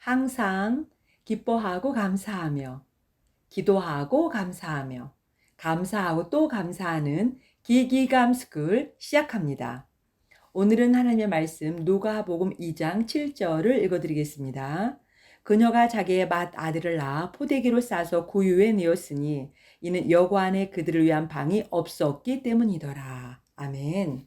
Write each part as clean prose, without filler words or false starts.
항상 기뻐하고 감사하며, 기도하고 감사하며, 감사하고 또 감사하는 기기감스쿨 시작합니다. 오늘은 하나님의 말씀 누가복음 2장 7절을 읽어드리겠습니다. 그녀가 자기의 맏 아들을 낳아 포대기로 싸서 구유에 내었으니 이는 여관 안에 그들을 위한 방이 없었기 때문이더라. 아멘.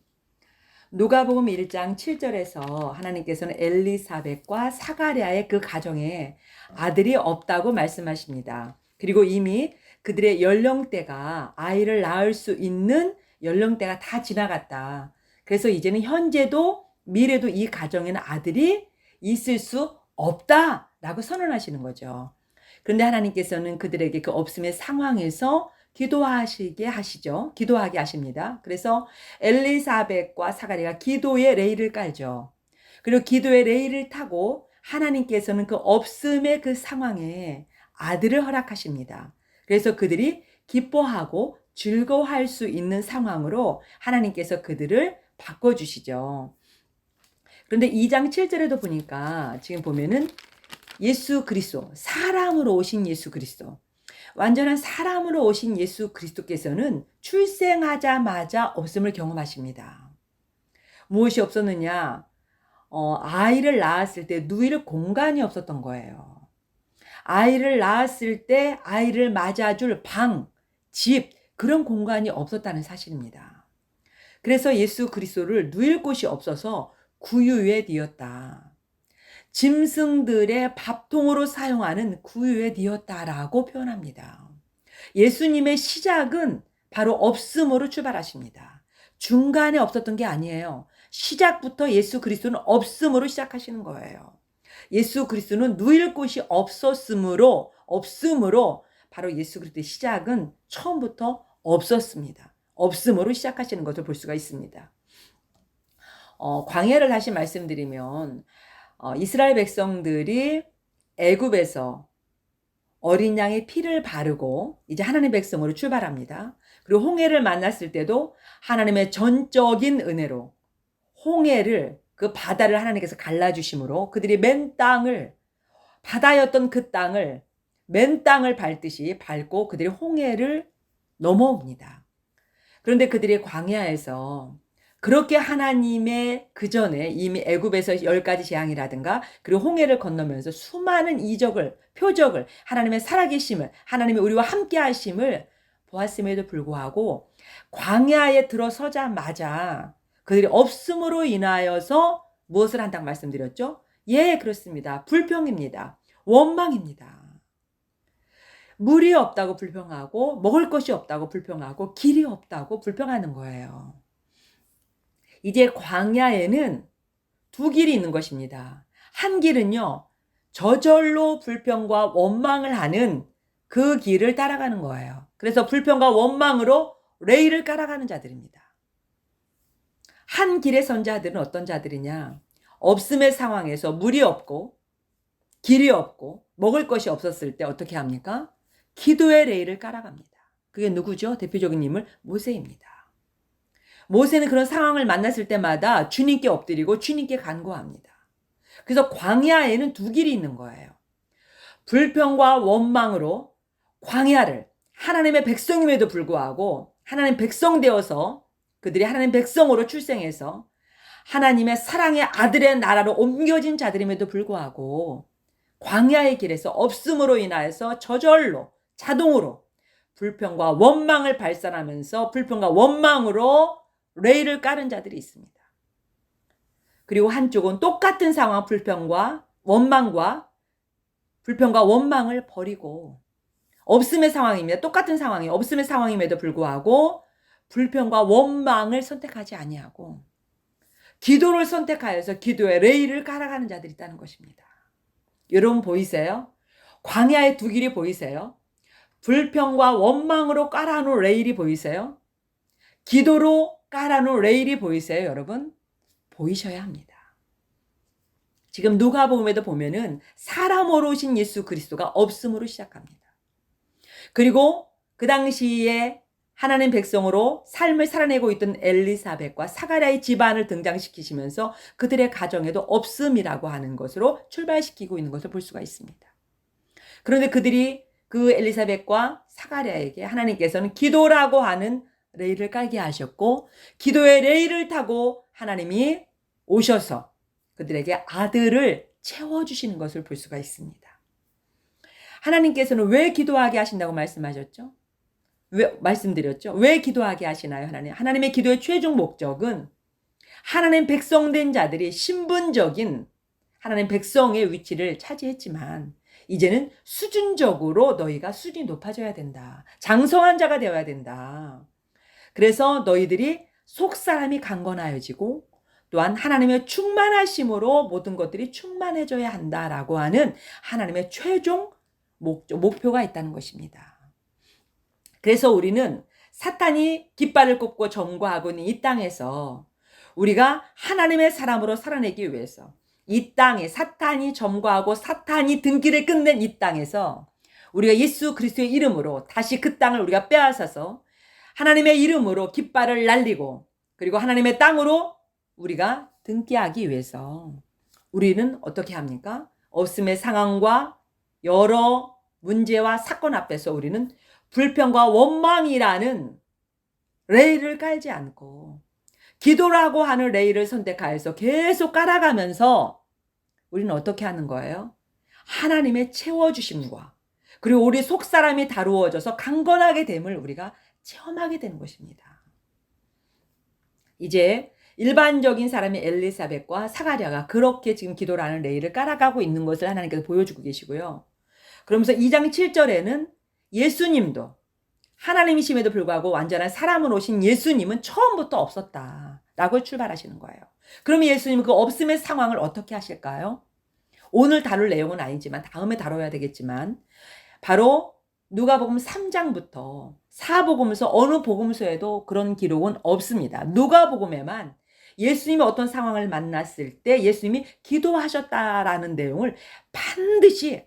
누가복음 1장 7절에서 하나님께서는 엘리사벳과 사가랴의 그 가정에 아들이 없다고 말씀하십니다. 그리고 이미 그들의 연령대가 아이를 낳을 수 있는 연령대가 다 지나갔다. 그래서 이제는 현재도 미래도 이 가정에는 아들이 있을 수 없다라고 선언하시는 거죠. 그런데 하나님께서는 그들에게 그 없음의 상황에서 기도하시게 하시죠. 기도하게 하십니다. 그래서 엘리사벳과 사가랴가 기도의 레일을 깔죠. 그리고 기도의 레일을 타고 하나님께서는 그 없음의 그 상황에 아들을 허락하십니다. 그래서 그들이 기뻐하고 즐거워할 수 있는 상황으로 하나님께서 그들을 바꿔주시죠. 그런데 2장 7절에도 보니까 지금 보면은 예수 그리스도, 사람으로 오신 예수 그리스도, 완전한 사람으로 오신 예수 그리스도께서는 출생하자마자 없음을 경험하십니다. 무엇이 없었느냐? 아이를 낳았을 때 누일 공간이 없었던 거예요. 아이를 낳았을 때 아이를 맞아줄 방, 집, 그런 공간이 없었다는 사실입니다. 그래서 예수 그리스도를 누일 곳이 없어서 구유에 뉘었다. 짐승들의 밥통으로 사용하는 구유에 뉘었다라고 표현합니다. 예수님의 시작은 바로 없음으로 출발하십니다. 중간에 없었던 게 아니에요. 시작부터 예수 그리스도는 없음으로 시작하시는 거예요. 예수 그리스도는 누일 곳이 없음으로 바로 예수 그리스도의 시작은 처음부터 없었습니다. 없음으로 시작하시는 것을 볼 수가 있습니다. 광야를 다시 말씀드리면 이스라엘 백성들이 애굽에서 어린 양의 피를 바르고 이제 하나님의 백성으로 출발합니다. 그리고 홍해를 만났을 때도 하나님의 전적인 은혜로 홍해를, 그 바다를 하나님께서 갈라주심으로 그들이 맨 땅을, 바다였던 그 땅을 맨 땅을 밟듯이 밟고 그들이 홍해를 넘어옵니다. 그런데 그들이 광야에서 그렇게 하나님의 그 전에 이미 애굽에서 10가지 재앙이라든가 그리고 홍해를 건너면서 수많은 이적을, 표적을, 하나님의 살아계심을, 하나님의 우리와 함께 하심을 보았음에도 불구하고 광야에 들어서자마자 그들이 없음으로 인하여서 무엇을 한다고 말씀드렸죠? 예, 그렇습니다. 불평입니다. 원망입니다. 물이 없다고 불평하고 먹을 것이 없다고 불평하고 길이 없다고 불평하는 거예요. 이제 광야에는 두 길이 있는 것입니다. 한 길은요, 저절로 불평과 원망을 하는 그 길을 따라가는 거예요. 그래서 불평과 원망으로 레일을 깔아가는 자들입니다. 한 길의 선자들은 어떤 자들이냐? 없음의 상황에서 물이 없고 길이 없고 먹을 것이 없었을 때 어떻게 합니까? 기도의 레일을 깔아갑니다. 그게 누구죠? 대표적인 인물 모세입니다. 모세는 그런 상황을 만났을 때마다 주님께 엎드리고 주님께 간구합니다. 그래서 광야에는 두 길이 있는 거예요. 불평과 원망으로 광야를, 하나님의 백성임에도 불구하고 하나님 백성 되어서 그들이 하나님 백성으로 출생해서 하나님의 사랑의 아들의 나라로 옮겨진 자들임에도 불구하고 광야의 길에서 없음으로 인하여서 저절로 자동으로 불평과 원망을 발산하면서 불평과 원망으로 레일을 깔은 자들이 있습니다. 그리고 한쪽은 똑같은 상황, 불평과 원망을 버리고 없음의 상황입니다. 똑같은 상황이 없음의 상황임에도 불구하고 불평과 원망을 선택하지 아니하고 기도를 선택하여서 기도의 레일을 깔아가는 자들이 있다는 것입니다. 여러분 보이세요? 광야의 두 길이 보이세요? 불평과 원망으로 깔아놓은 레일이 보이세요? 기도로 깔아놓은 레일이 보이세요, 여러분? 보이셔야 합니다. 지금 누가복음에도 보면은 사람으로 오신 예수 그리스도가 없음으로 시작합니다. 그리고 그 당시에 하나님 백성으로 삶을 살아내고 있던 엘리사벳과 사가랴의 집안을 등장시키시면서 그들의 가정에도 없음이라고 하는 것으로 출발시키고 있는 것을 볼 수가 있습니다. 그런데 그들이 그 엘리사벳과 사가랴에게 하나님께서는 기도라고 하는 레일을 깔게 하셨고, 기도의 레일을 타고 하나님이 오셔서 그들에게 아들을 채워주시는 것을 볼 수가 있습니다. 하나님께서는 왜 기도하게 하신다고 말씀하셨죠? 말씀드렸죠? 왜 기도하게 하시나요, 하나님? 하나님의 기도의 최종 목적은 하나님 백성된 자들이 신분적인 하나님 백성의 위치를 차지했지만, 이제는 수준적으로 너희가 수준이 높아져야 된다. 장성한 자가 되어야 된다. 그래서 너희들이 속사람이 강건하여지고, 또한 하나님의 충만하심으로 모든 것들이 충만해져야 한다라고 하는 하나님의 최종 목표가 있다는 것입니다. 그래서 우리는 사탄이 깃발을 꽂고 점거하고 있는 이 땅에서 우리가 하나님의 사람으로 살아내기 위해서, 이 땅에 사탄이 점거하고 사탄이 등기를 끝낸 이 땅에서 우리가 예수 그리스도의 이름으로 다시 그 땅을 우리가 빼앗아서 하나님의 이름으로 깃발을 날리고, 그리고 하나님의 땅으로 우리가 등기하기 위해서 우리는 어떻게 합니까? 없음의 상황과 여러 문제와 사건 앞에서 우리는 불평과 원망이라는 레일을 깔지 않고 기도라고 하는 레일을 선택하여서 계속 깔아가면서 우리는 어떻게 하는 거예요? 하나님의 채워주심과 그리고 우리 속사람이 다루어져서 강건하게 됨을 우리가 체험하게 되는 것입니다. 이제 일반적인 사람이 엘리사벳과 사가랴가 그렇게 지금 기도라는 레일을 깔아가고 있는 것을 하나님께서 보여주고 계시고요. 그러면서 2장 7절에는 예수님도 하나님이심에도 불구하고 완전한 사람으로 오신 예수님은 처음부터 없었다라고 출발하시는 거예요. 그러면 예수님은 그 없음의 상황을 어떻게 하실까요? 오늘 다룰 내용은 아니지만 다음에 다뤄야 되겠지만, 바로 누가복음 3장부터 사복음서 어느 복음서에도 그런 기록은 없습니다. 누가복음에만 예수님이 어떤 상황을 만났을 때 예수님이 기도하셨다라는 내용을 반드시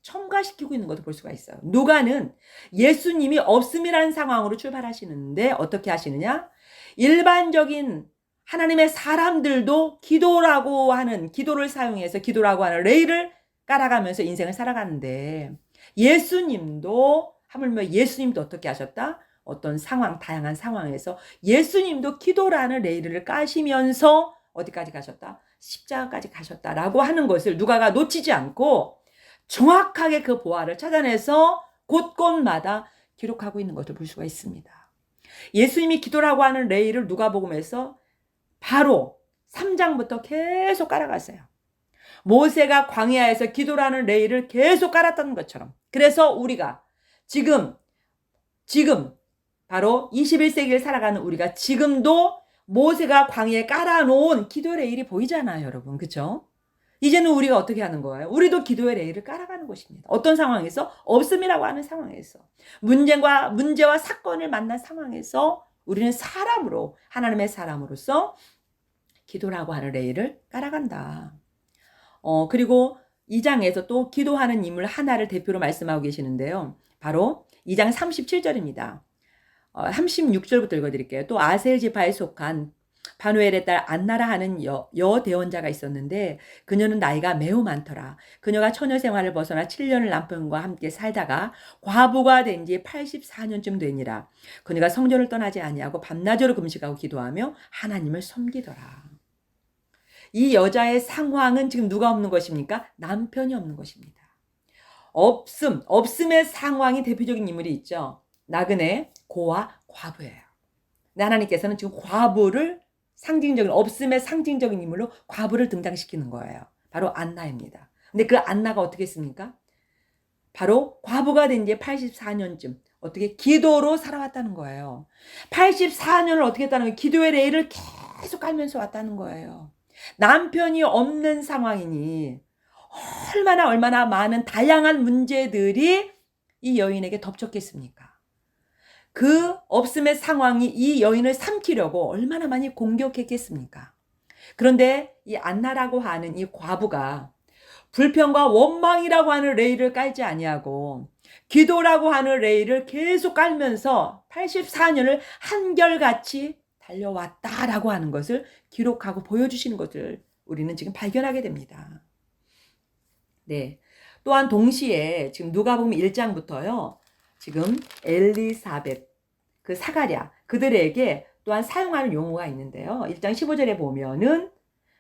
첨가시키고 있는 것을 볼 수가 있어요. 누가는 예수님이 없음이라는 상황으로 출발하시는데 어떻게 하시느냐? 일반적인 하나님의 사람들도 기도를 사용해서 기도라고 하는 레일을 깔아가면서 인생을 살아가는데, 하물며 예수님도 어떻게 하셨다? 어떤 상황, 다양한 상황에서 예수님도 기도라는 레일을 까시면서 어디까지 가셨다? 십자가까지 가셨다라고 하는 것을 누가가 놓치지 않고 정확하게 그 보화를 찾아내서 곳곳마다 기록하고 있는 것을 볼 수가 있습니다. 예수님이 기도라고 하는 레일을 누가복음에서 바로 3장부터 계속 깔아갔어요. 모세가 광야에서 기도라는 레일을 계속 깔았던 것처럼. 그래서 우리가 지금 바로 21세기를 살아가는 우리가 지금도 모세가 광야에 깔아놓은 기도 레일이 보이잖아요, 여러분. 그렇죠? 이제는 우리가 어떻게 하는 거예요? 우리도 기도의 레일을 깔아가는 것입니다. 어떤 상황에서? 없음이라고 하는 상황에서. 문제와 사건을 만난 상황에서 우리는 사람으로, 하나님의 사람으로서 기도라고 하는 레일을 깔아간다. 그리고 2장에서 또 기도하는 인물 하나를 대표로 말씀하고 계시는데요. 바로 2장 37절입니다. 36절부터 읽어드릴게요. 또 아셀 지파에 속한 바누엘의 딸 안나라 하는 여대원자가 있었는데 그녀는 나이가 매우 많더라. 그녀가 처녀 생활을 벗어나 7년을 남편과 함께 살다가 과부가 된 지 84년쯤 되니라. 그녀가 성전을 떠나지 아니하고 밤낮으로 금식하고 기도하며 하나님을 섬기더라. 이 여자의 상황은 지금 누가 없는 것입니까? 남편이 없는 것입니다. 없음의 상황이 대표적인 인물이 있죠. 나그네, 고와 과부예요. 하나님께서는 지금 과부를 없음의 상징적인 인물로 과부를 등장시키는 거예요. 바로 안나입니다. 근데 그 안나가 어떻게 했습니까? 바로 과부가 된 지 84년쯤 어떻게 기도로 살아왔다는 거예요. 84년을 어떻게 했다는 거예요? 기도의 레일을 계속 깔면서 왔다는 거예요. 남편이 없는 상황이니 얼마나 많은 다양한 문제들이 이 여인에게 덮쳤겠습니까? 그 없음의 상황이 이 여인을 삼키려고 얼마나 많이 공격했겠습니까? 그런데 이 안나라고 하는 이 과부가 불평과 원망이라고 하는 레일을 깔지 아니하고 기도라고 하는 레일을 계속 깔면서 84년을 한결같이 달려왔다라고 하는 것을 기록하고 보여주시는 것을 우리는 지금 발견하게 됩니다. 네. 또한 동시에 지금 누가복음 1장부터요. 지금 엘리사벳, 그 사가랴, 그들에게 또한 사용하는 용어가 있는데요. 1장 15절에 보면은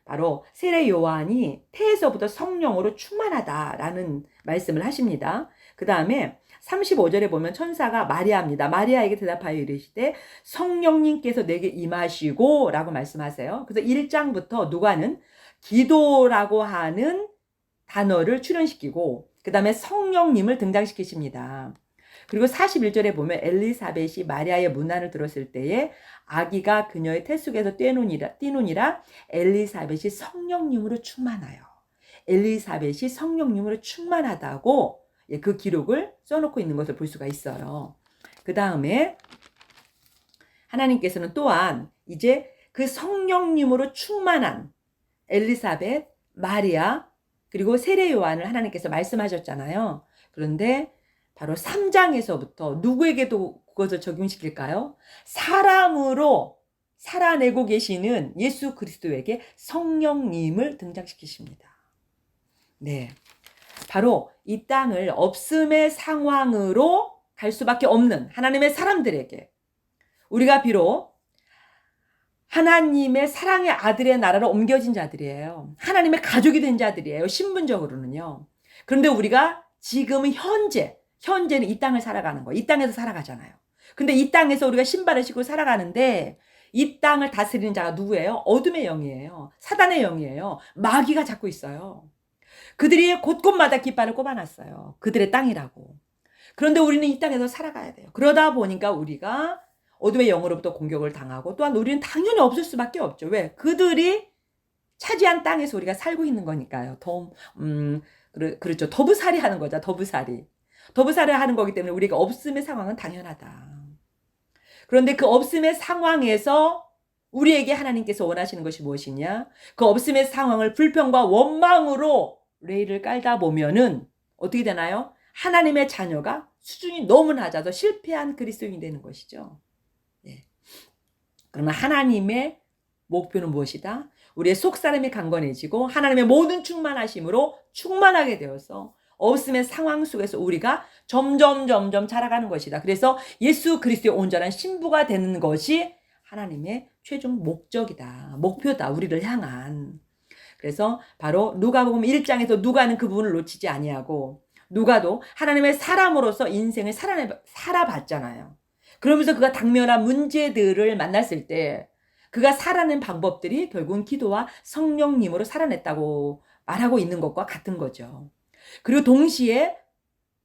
바로 세례 요한이 태에서부터 성령으로 충만하다라는 말씀을 하십니다. 그 다음에 35절에 보면 천사가 마리아입니다. 마리아에게 대답하여 이르시되 성령님께서 내게 임하시고 라고 말씀하세요. 그래서 1장부터 누가는 기도라고 하는 단어를 출연시키고 그 다음에 성령님을 등장시키십니다. 그리고 41절에 보면 엘리사벳이 마리아의 문안을 들었을 때에 아기가 그녀의 태속에서 뛰노니라 엘리사벳이 성령님으로 충만하여 엘리사벳이 성령님으로 충만하다고 그 기록을 써놓고 있는 것을 볼 수가 있어요. 그 다음에 하나님께서는 또한 이제 그 성령님으로 충만한 엘리사벳, 마리아 그리고 세례 요한을 하나님께서 말씀하셨잖아요. 그런데 바로 3장에서부터 누구에게도 그것을 적용시킬까요? 사람으로 살아내고 계시는 예수 그리스도에게 성령님을 등장시키십니다. 네, 바로 이 땅을 없음의 상황으로 갈 수밖에 없는 하나님의 사람들에게 우리가 비록 하나님의 사랑의 아들의 나라로 옮겨진 자들이에요. 하나님의 가족이 된 자들이에요. 신분적으로는요. 그런데 우리가 지금은 현재는 이 땅을 살아가는 거예요. 이 땅에서 살아가잖아요. 근데 이 땅에서 우리가 신발을 신고 살아가는데 이 땅을 다스리는 자가 누구예요? 어둠의 영이에요. 사단의 영이에요. 마귀가 잡고 있어요. 그들이 곳곳마다 깃발을 꼽아놨어요. 그들의 땅이라고. 그런데 우리는 이 땅에서 살아가야 돼요. 그러다 보니까 우리가 어둠의 영으로부터 공격을 당하고 또한 우리는 당연히 없을 수밖에 없죠. 왜? 그들이 차지한 땅에서 우리가 살고 있는 거니까요. 그렇죠. 더부살이 하는 거죠. 더부살이 하는 거기 때문에 우리가 없음의 상황은 당연하다. 그런데 그 없음의 상황에서 우리에게 하나님께서 원하시는 것이 무엇이냐? 그 없음의 상황을 불평과 원망으로 레일을 깔다 보면은 어떻게 되나요? 하나님의 자녀가 수준이 너무 낮아서 실패한 그리스도인이 되는 것이죠. 예. 그러면 하나님의 목표는 무엇이다? 우리의 속사람이 강건해지고 하나님의 모든 충만하심으로 충만하게 되어서 없음의 상황 속에서 우리가 점점 자라가는 것이다. 그래서 예수 그리스도의 온전한 신부가 되는 것이 하나님의 최종 목적이다. 목표다. 우리를 향한. 그래서 바로 누가복음 1장에서 누가는 그 부분을 놓치지 아니하고 누가도 하나님의 사람으로서 인생을 살아봤잖아요. 그러면서 그가 당면한 문제들을 만났을 때 그가 살아낸 방법들이 결국은 기도와 성령님으로 살아냈다고 말하고 있는 것과 같은 거죠. 그리고 동시에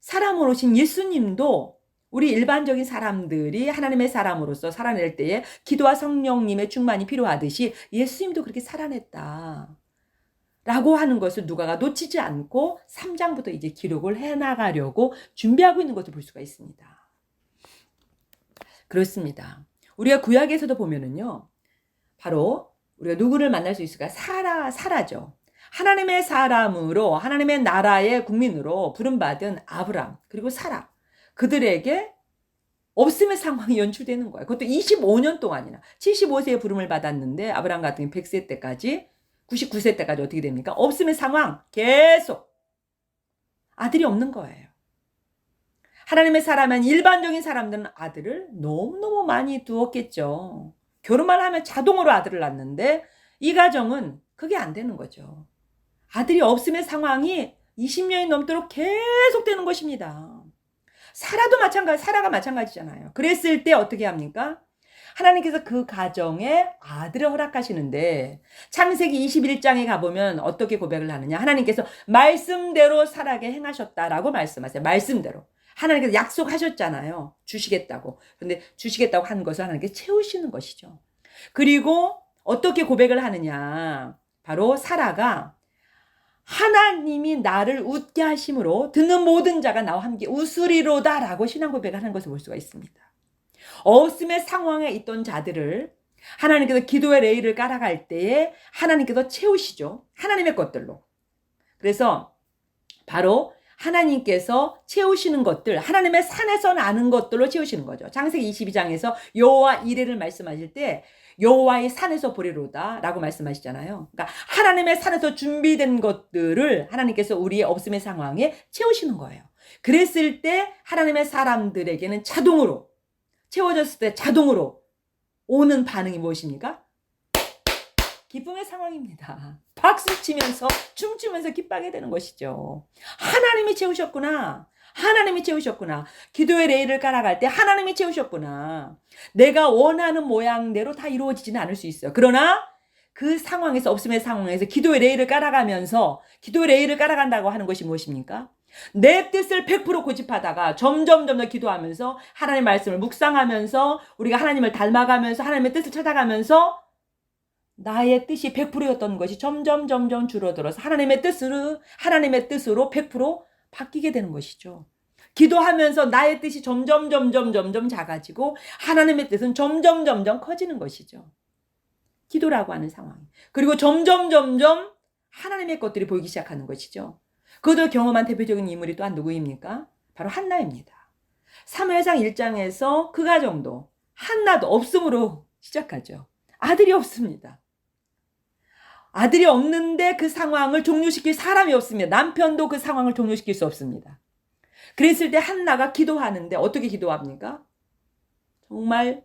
사람으로 오신 예수님도 우리 일반적인 사람들이 하나님의 사람으로서 살아낼 때에 기도와 성령님의 충만이 필요하듯이 예수님도 그렇게 살아냈다. 라고 하는 것을 누가가 놓치지 않고 3장부터 이제 기록을 해나가려고 준비하고 있는 것을 볼 수가 있습니다. 그렇습니다. 우리가 구약에서도 보면은요, 바로 우리가 누구를 만날 수 있을까? 사라죠. 하나님의 사람으로 하나님의 나라의 국민으로 부름받은 아브람 그리고 사라 그들에게 없음의 상황이 연출되는 거예요. 그것도 25년 동안이나 75세에 부름을 받았는데 아브람 같은 경우 100세 때까지 99세 때까지 어떻게 됩니까? 없음의 상황 계속 아들이 없는 거예요. 하나님의 사람은 일반적인 사람들은 아들을 너무너무 많이 두었겠죠. 결혼만 하면 자동으로 아들을 낳는데 이 가정은 그게 안 되는 거죠. 아들이 없음의 상황이 20년이 넘도록 계속되는 것입니다. 사라가 마찬가지잖아요. 그랬을 때 어떻게 합니까? 하나님께서 그 가정에 아들을 허락하시는데 창세기 21장에 가보면 어떻게 고백을 하느냐? 하나님께서 말씀대로 사라게 행하셨다라고 말씀하세요. 말씀대로. 하나님께서 약속하셨잖아요. 주시겠다고. 그런데 주시겠다고 한 것을 하나님께서 채우시는 것이죠. 그리고 어떻게 고백을 하느냐? 바로 사라가 하나님이 나를 웃게 하심으로 듣는 모든 자가 나와 함께 웃으리로다 라고 신앙 고백을 하는 것을 볼 수가 있습니다. 없음의 상황에 있던 자들을 하나님께서 기도의 레일을 깔아갈 때에 하나님께서 채우시죠. 하나님의 것들로. 그래서 바로 하나님께서 채우시는 것들, 하나님의 산에서 나는 것들로 채우시는 거죠. 창세기 22장에서 여호와 이레를 말씀하실 때 여호와의 산에서 보리로다 라고 말씀하시잖아요. 그러니까 하나님의 산에서 준비된 것들을 하나님께서 우리의 없음의 상황에 채우시는 거예요. 그랬을 때 하나님의 사람들에게는 자동으로 채워졌을 때 자동으로 오는 반응이 무엇입니까? 기쁨의 상황입니다. 박수 치면서 춤추면서 기뻐하게 되는 것이죠. 하나님이 채우셨구나. 하나님이 채우셨구나. 기도의 레일을 깔아갈 때 하나님이 채우셨구나. 내가 원하는 모양대로 다 이루어지지는 않을 수 있어요. 그러나 그 상황에서, 없음의 상황에서 기도의 레일을 깔아가면서, 기도의 레일을 깔아간다고 하는 것이 무엇입니까? 내 뜻을 100% 고집하다가 점점 더 기도하면서 하나님의 말씀을 묵상하면서 우리가 하나님을 닮아가면서 하나님의 뜻을 찾아가면서 나의 뜻이 100%였던 것이 점점 줄어들어서 하나님의 뜻으로 100% 바뀌게 되는 것이죠. 기도하면서 나의 뜻이 점점 작아지고 하나님의 뜻은 점점 커지는 것이죠. 기도라고 하는 상황. 그리고 점점 하나님의 것들이 보이기 시작하는 것이죠. 그것을 경험한 대표적인 인물이 또한 누구입니까? 바로 한나입니다. 사무엘상 1장에서 그 가정도 한나도 없음으로 시작하죠. 아들이 없습니다. 아들이 없는데 그 상황을 종료시킬 사람이 없습니다. 남편도 그 상황을 종료시킬 수 없습니다. 그랬을 때 한나가 기도하는데 어떻게 기도합니까? 정말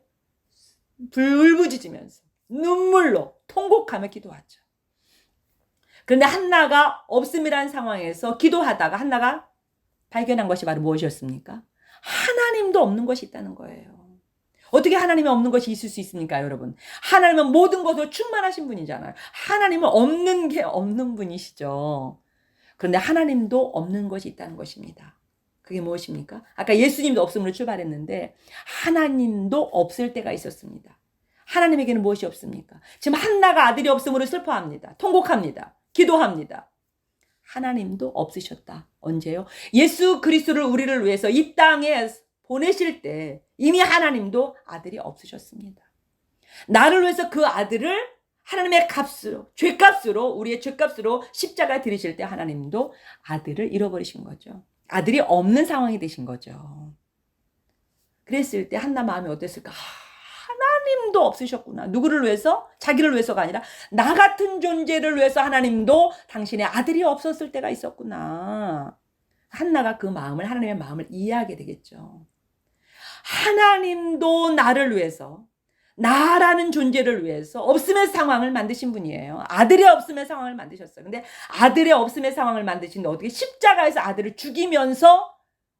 불부짖으면서 눈물로 통곡하며 기도하죠. 그런데 한나가 없음이라는 상황에서 기도하다가 한나가 발견한 것이 바로 무엇이었습니까? 하나님도 없는 것이 있다는 거예요. 어떻게 하나님이 없는 것이 있을 수 있습니까, 여러분? 하나님은 모든 것으로 충만하신 분이잖아요. 하나님은 없는 게 없는 분이시죠. 그런데 하나님도 없는 것이 있다는 것입니다. 그게 무엇입니까? 아까 예수님도 없음으로 출발했는데 하나님도 없을 때가 있었습니다. 하나님에게는 무엇이 없습니까? 지금 한나가 아들이 없음으로 슬퍼합니다. 통곡합니다. 기도합니다. 하나님도 없으셨다. 언제요? 예수 그리스도를 우리를 위해서 이 땅에 보내실 때 이미 하나님도 아들이 없으셨습니다. 나를 위해서 그 아들을 하나님의 값으로, 죄값으로, 우리의 죄값으로 십자가에 들이실 때 하나님도 아들을 잃어버리신 거죠. 아들이 없는 상황이 되신 거죠. 그랬을 때 한나 마음이 어땠을까? 하나님도 없으셨구나. 누구를 위해서? 자기를 위해서가 아니라 나 같은 존재를 위해서 하나님도 당신의 아들이 없었을 때가 있었구나. 한나가 그 마음을, 하나님의 마음을 이해하게 되겠죠. 하나님도 나를 위해서, 나라는 존재를 위해서 없음의 상황을 만드신 분이에요. 아들의 없음의 상황을 만드셨어요. 근데 아들의 없음의 상황을 만드시는데 어떻게 십자가에서 아들을 죽이면서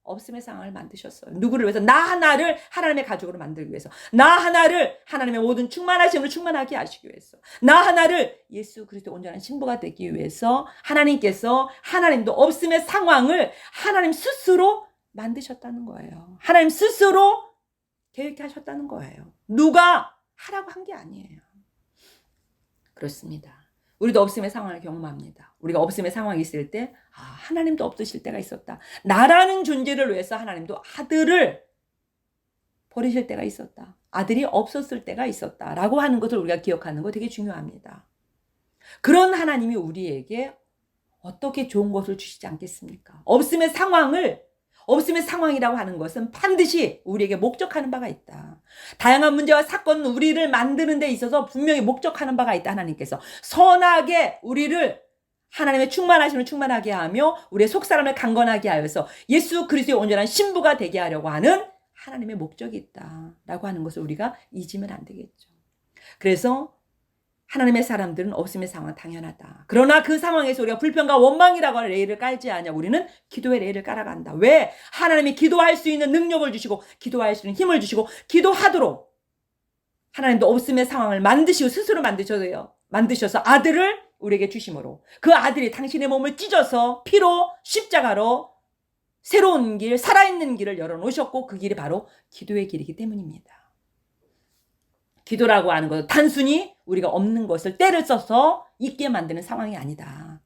없음의 상황을 만드셨어요. 누구를 위해서? 나 하나를 하나님의 가족으로 만들기 위해서. 나 하나를 하나님의 모든 충만하심으로 충만하게 하시기 위해서. 나 하나를 예수 그리스도 온전한 신부가 되기 위해서 하나님께서 하나님도 없음의 상황을 하나님 스스로 만드셨다는 거예요. 하나님 스스로 계획하셨다는 거예요. 누가 하라고 한 게 아니에요. 그렇습니다. 우리도 없음의 상황을 경험합니다. 우리가 없음의 상황이 있을 때 하나님도 없으실 때가 있었다. 나라는 존재를 위해서 하나님도 아들을 버리실 때가 있었다. 아들이 없었을 때가 있었다라고 하는 것을 우리가 기억하는 거 되게 중요합니다. 그런 하나님이 우리에게 어떻게 좋은 것을 주시지 않겠습니까? 없음의 상황이라고 하는 것은 반드시 우리에게 목적하는 바가 있다. 다양한 문제와 사건은 우리를 만드는 데 있어서 분명히 목적하는 바가 있다. 하나님께서 선하게 우리를 하나님의 충만하심을 충만하게 하며 우리의 속사람을 강건하게 하여서 예수 그리스도의 온전한 신부가 되게 하려고 하는 하나님의 목적이 있다라고 하는 것을 우리가 잊으면 안 되겠죠. 그래서 하나님의 사람들은 없음의 상황 당연하다. 그러나 그 상황에서 우리가 불평과 원망이라고 하는 레일을 깔지 않냐. 우리는 기도의 레일을 깔아간다. 왜? 하나님이 기도할 수 있는 능력을 주시고 기도할 수 있는 힘을 주시고 기도하도록 하나님도 없음의 상황을 만드시고 스스로 만드셔서 아들을 우리에게 주심으로 그 아들이 당신의 몸을 찢어서 피로 십자가로 새로운 길, 살아있는 길을 열어놓으셨고 그 길이 바로 기도의 길이기 때문입니다. 기도라고 하는 것은 단순히 우리가 없는 것을 때를 써서 있게 만드는 상황이 아니다.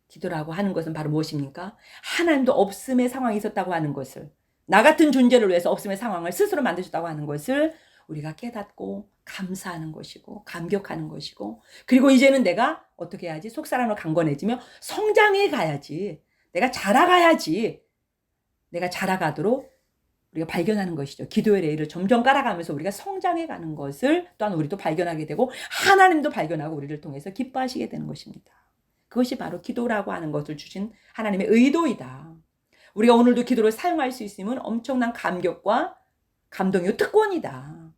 기도라고 하는 것은 바로 무엇입니까? 하나님도 없음의 상황이 있었다고 하는 것을, 나 같은 존재를 위해서 없음의 상황을 스스로 만드셨다고 하는 것을 우리가 깨닫고 감사하는 것이고 감격하는 것이고, 그리고 이제는 내가 어떻게 해야지? 속사람으로 강건해지며 성장해 가야지. 내가 자라가야지. 내가 자라가도록 우리가 발견하는 것이죠. 기도의 레일을 점점 깔아가면서 우리가 성장해 가는 것을 또한 우리도 발견하게 되고 하나님도 발견하고 우리를 통해서 기뻐하시게 되는 것입니다. 그것이 바로 기도라고 하는 것을 주신 하나님의 의도이다. 우리가 오늘도 기도를 사용할 수 있으면 엄청난 감격과 감동이요 특권이다.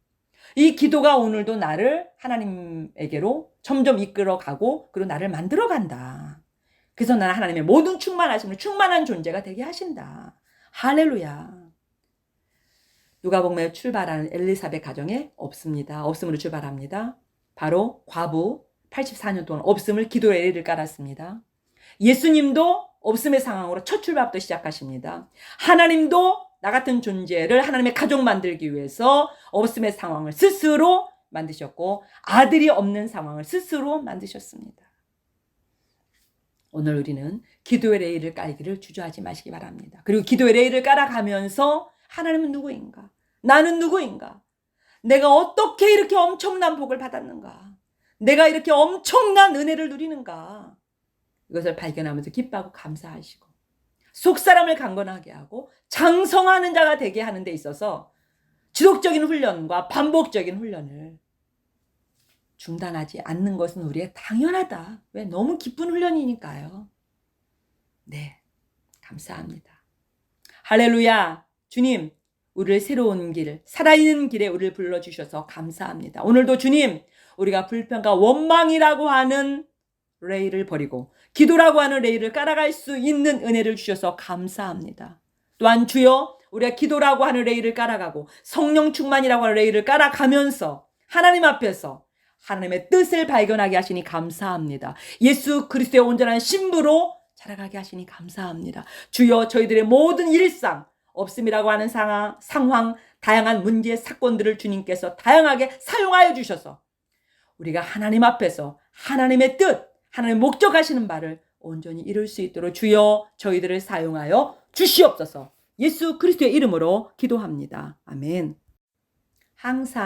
이 기도가 오늘도 나를 하나님에게로 점점 이끌어가고 그리고 나를 만들어간다. 그래서 나는 하나님의 모든 충만하심을 충만한 존재가 되게 하신다. 할렐루야. 누가복음에 출발하는 엘리사벳 가정에 없습니다. 없음으로 출발합니다. 바로 과부 84년 동안 없음을 기도의 레일을 깔았습니다. 예수님도 없음의 상황으로 첫 출발부터 시작하십니다. 하나님도 나 같은 존재를 하나님의 가족 만들기 위해서 없음의 상황을 스스로 만드셨고 아들이 없는 상황을 스스로 만드셨습니다. 오늘 우리는 기도의 레일을 깔기를 주저하지 마시기 바랍니다. 그리고 기도의 레일을 깔아가면서 하나님은 누구인가? 나는 누구인가? 내가 어떻게 이렇게 엄청난 복을 받았는가? 내가 이렇게 엄청난 은혜를 누리는가? 이것을 발견하면서 기뻐하고 감사하시고 속사람을 강건하게 하고 장성하는 자가 되게 하는 데 있어서 지속적인 훈련과 반복적인 훈련을 중단하지 않는 것은 우리의 당연하다. 왜? 너무 기쁜 훈련이니까요. 네, 감사합니다. 할렐루야. 주님, 우리를 새로운 길, 살아있는 길에 우리를 불러주셔서 감사합니다. 오늘도 주님, 우리가 불평과 원망이라고 하는 레일을 버리고 기도라고 하는 레일을 깔아갈 수 있는 은혜를 주셔서 감사합니다. 또한 주여, 우리가 기도라고 하는 레일을 깔아가고 성령 충만이라고 하는 레일을 깔아가면서 하나님 앞에서 하나님의 뜻을 발견하게 하시니 감사합니다. 예수 그리스도의 온전한 신부로 자라가게 하시니 감사합니다. 주여, 저희들의 모든 일상, 없음이라고 하는 상황, 다양한 문제, 사건들을 주님께서 다양하게 사용하여 주셔서 우리가 하나님 앞에서 하나님의 뜻, 하나님의 목적하시는 바를 온전히 이룰 수 있도록 주여 저희들을 사용하여 주시옵소서. 예수 그리스도의 이름으로 기도합니다. 아멘. 항상